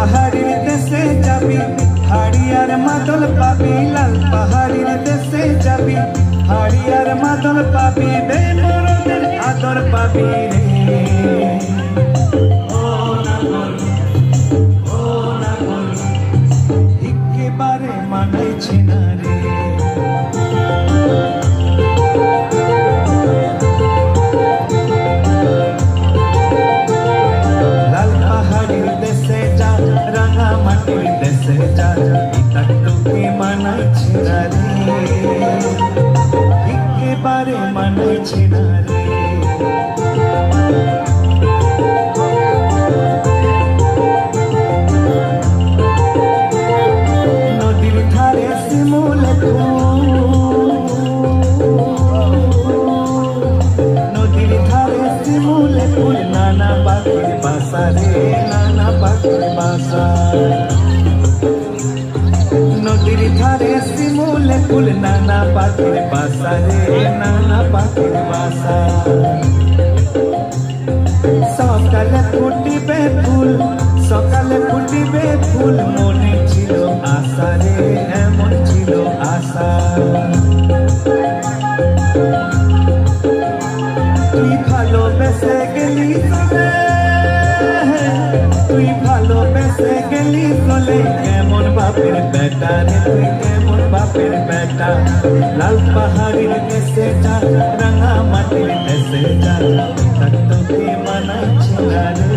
পাহাড়ির দেশে যাবি হাড়িয়ার মাদল পাবি, লাল পাহাড়ির দেশে যাবি হাড়িয়ার মাদল পাবি, বেমরদের আদর পাবি রে। ও নাগর একেবারে মানাইছে না রে। লাল পাহাড়ির দেশে যা, রাঙা মাটির দেশে যা, এটা তোকে মানাইছে না রে, একেবারে মানাইছে না রে। নদীর ধারে শিমুল ফুল, নদীর ধারে শিমুল ফুল, নানা পাখির বাসা রে, নানা পাখির বাসা। নদীর ধারে শিমুল ফুল, নানা পাখির বাসা রে, নানা পাখির বাসা। সকালে ফুটিবে ফুল, সকালে ফুটিবে ফুল, মনে ছিল আশা রে, এমন ছিল আশা। তুই ভালোবেসে গেলি চলে, তুই ভালোবেসে গেলি চলে, কেমন বাপের বেটা রে তুই, কেমন বাপের বেটা। লাল পাহাড়ির দেশে যা, রাঙা মাটির দেশে যা, তোকে মানাইছে না রে।